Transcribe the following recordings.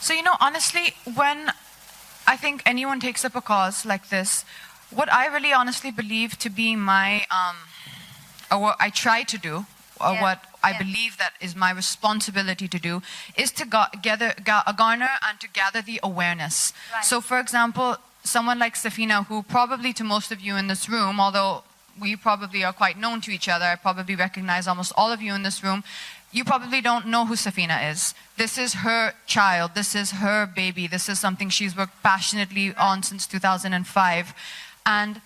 So, honestly, when I think anyone takes up a cause like this, what I really honestly believe to be my, or what I try to do, or what I believe that is my responsibility to do, is to garner and to gather the awareness. Right. So, for example, someone like Safina, who probably to most of you in this room, although we probably are quite known to each other, I probably recognize almost all of you in this room, you probably don't know who Safina is. This is her child, this is her baby, this is something she's worked passionately on since 2005. And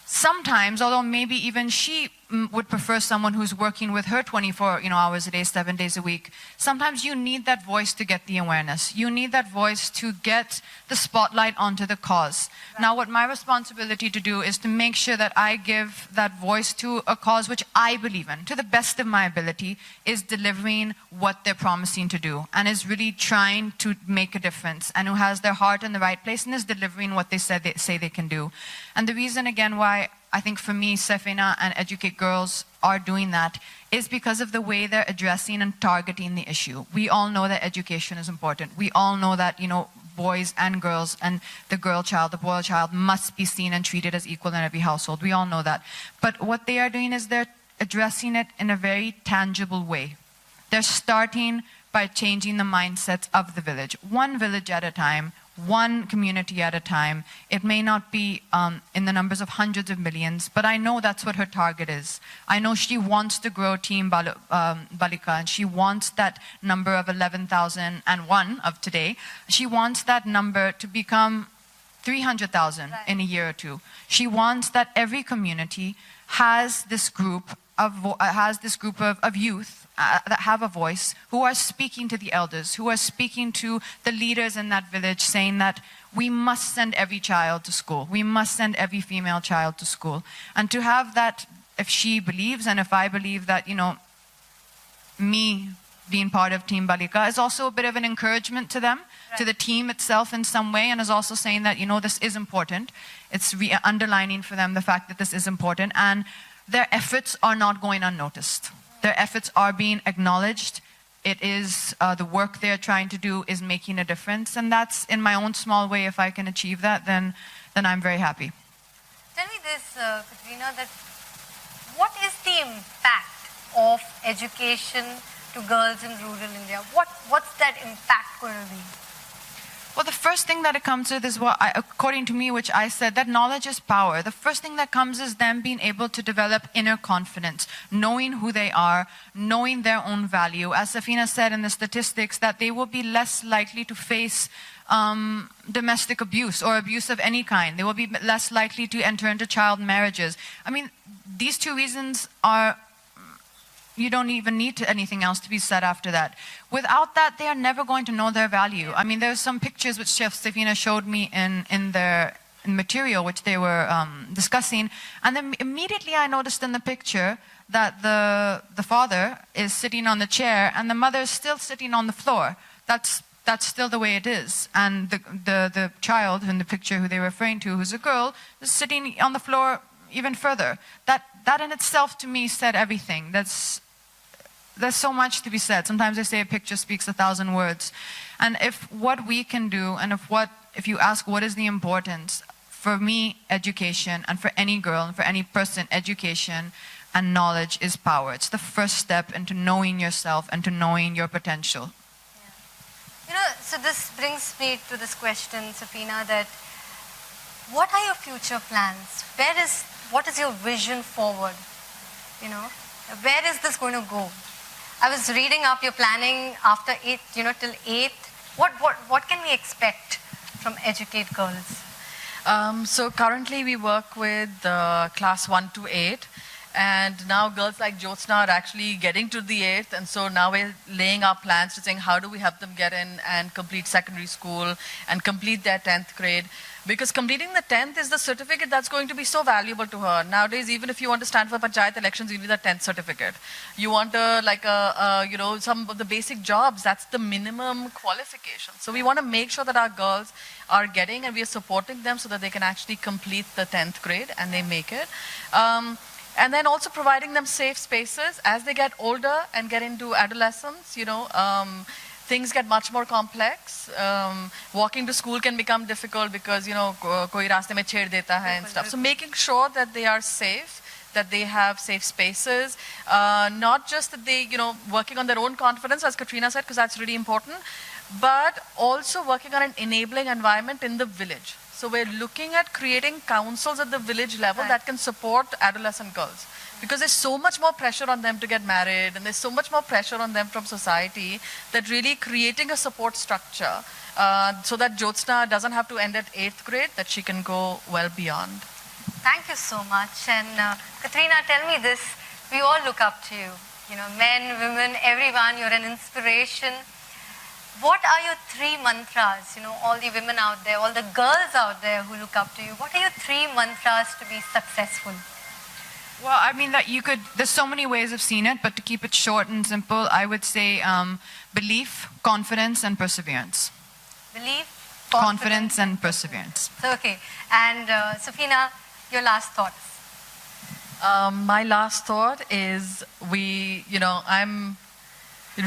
sometimes, although maybe even she would prefer someone who's working with her 24 hours a day, 7 days a week, sometimes you need that voice to get the awareness. You need that voice to get the spotlight onto the cause. Right. Now, what my responsibility to do is to make sure that I give that voice to a cause which I believe in, to the best of my ability, is delivering what they're promising to do, and is really trying to make a difference, and who has their heart in the right place, and is delivering what they say they can do. And the reason, again, why I think for me, Safina and Educate Girls are doing that is because of the way they're addressing and targeting the issue. We all know that education is important. We all know that, boys and girls and the girl child, the boy child must be seen and treated as equal in every household. We all know that. But what they are doing is they're addressing it in a very tangible way. They're starting by changing the mindsets of the village, one village at a time, one community at a time. It may not be in the numbers of hundreds of millions, but I know that's what her target is. I know she wants to grow Team Balika, and she wants that number of 11,001 of today. She wants that number to become 300,000 in a year or two. She wants that every community has this group of youth that have a voice, who are speaking to the elders, who are speaking to the leaders in that village, saying that we must send every child to school. We must send every female child to school. And to have that, if she believes and if I believe that, me being part of Team Balika is also a bit of an encouragement to them, to the team itself in some way, and is also saying that, this is important. It's underlining for them the fact that this is important, and their efforts are not going unnoticed. Their efforts are being acknowledged. It is the work they're trying to do is making a difference, and that's in my own small way. If I can achieve that, then I'm very happy. Tell me this, Katrina, that what is the impact of education to girls in rural India? What's that impact going to be? Well, the first thing that it comes with is according to me, which I said, that knowledge is power. The first thing that comes is them being able to develop inner confidence, knowing who they are, knowing their own value. As Safina said in the statistics, that they will be less likely to face domestic abuse or abuse of any kind. They will be less likely to enter into child marriages. I mean, these two reasons are... You don't even need anything else to be said after that. Without that, they are never going to know their value. I mean, there's some pictures which Chef Safina showed me in their material, which they were discussing. And then immediately I noticed in the picture that the father is sitting on the chair and the mother is still sitting on the floor. That's still the way it is. And the child in the picture who they were referring to, who's a girl, is sitting on the floor even further. That in itself to me said everything. There's so much to be said. Sometimes they say a picture speaks 1,000 words. And if what we can do, and if you ask what is the importance, for me, education, and for any girl, and for any person, education and knowledge is power. It's the first step into knowing yourself and to knowing your potential. Yeah. So this brings me to this question, Safina, that what are your future plans? What is your vision forward? Where is this going to go? I was reading up your planning after 8, till 8th. What can we expect from Educate Girls? So currently we work with class 1 to 8. And now girls like Jyotsna are actually getting to the 8th. And so now we're laying our plans to saying how do we help them get in and complete secondary school and complete their 10th grade. Because completing the 10th is the certificate that's going to be so valuable to her. Nowadays, even if you want to stand for Panchayat elections, you need a 10th certificate. You want some of the basic jobs, that's the minimum qualification. So we want to make sure that our girls are getting, and we are supporting them so that they can actually complete the 10th grade and they make it. And then also providing them safe spaces as they get older and get into adolescence, things get much more complex. Walking to school can become difficult because, koi raaste mein chhed deta hai and stuff. So making sure that they are safe, that they have safe spaces, not just that they, working on their own confidence, as Katrina said, because that's really important, but also working on an enabling environment in the village. So we're looking at creating councils at the village level that can support adolescent girls. Because there's so much more pressure on them to get married, and there's so much more pressure on them from society, that really creating a support structure so that Jyotsna doesn't have to end at 8th grade, that she can go well beyond. Thank you so much. And Katrina, tell me this. We all look up to you. Men, women, everyone, you're an inspiration. What are your 3 mantras? All the women out there, all the girls out there who look up to you, what are your 3 mantras to be successful? Well, I mean that there's so many ways of seeing it, but to keep it short and simple, I would say belief, confidence, and perseverance. Belief, confidence and perseverance. Okay. And Safina, your last thoughts. My last thought is I'm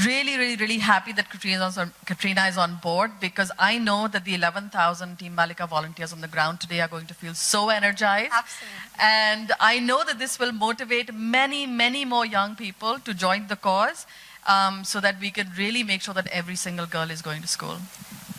really happy that Katrina is on board, because I know that the 11,000 Team Balika volunteers on the ground today are going to feel so energized. Absolutely. And I know that this will motivate many more young people to join the cause, so that we can really make sure that every single girl is going to school.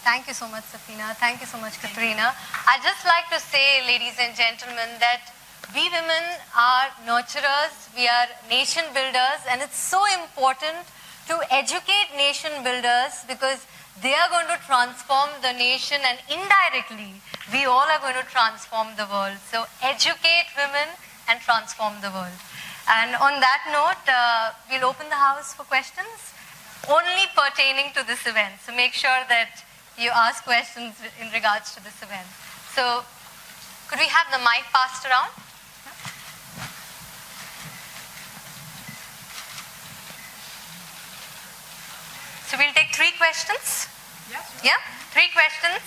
Thank you so much, Safina. Thank you so much, Katrina. I'd just like to say, ladies and gentlemen, that we women are nurturers, we are nation builders, and it's so important to educate nation builders, because they are going to transform the nation, and indirectly, we all are going to transform the world. So educate women and transform the world. And on that note, we'll open the house for questions only pertaining to this event. So make sure that you ask questions in regards to this event. So could we have the mic passed around? So we'll take 3 questions. Yes. Yeah, 3 questions.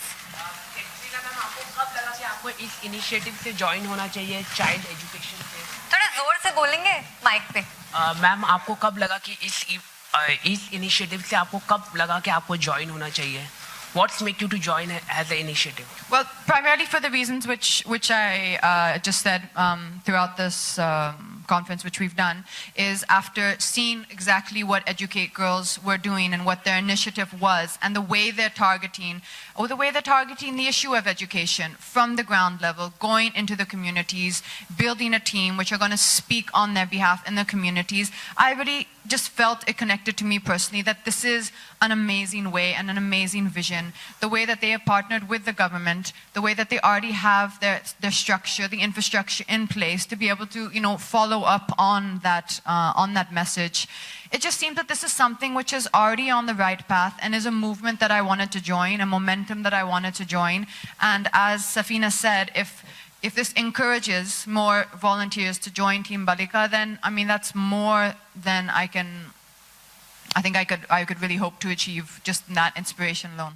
आपको कब लगा कि आपको इस initiative से join होना चाहिए child education से? थोड़ा जोर से बोलेंगे माइक पे. मैम आपको कब लगा कि इस इनिशिएटिव से आपको कब लगा कि आपको ज्वाइन होना चाहिए? What's make you to join as an initiative? Well, primarily for the reasons which I just said throughout this conference, which we've done, is after seeing exactly what Educate Girls were doing and what their initiative was, and the way they're targeting the issue of education from the ground level, going into the communities, building a team which are going to speak on their behalf in the communities. I really just felt it connected to me personally that this is an amazing way and an amazing vision. The way that they have partnered with the government, the way that they already have their structure, the infrastructure in place to be able to, follow up on that message. It just seems that this is something which is already on the right path and is a movement that I wanted to join, a momentum that I wanted to join. And as Safina said, if this encourages more volunteers to join Team Balika, then that's more than I could really hope to achieve just that inspiration alone.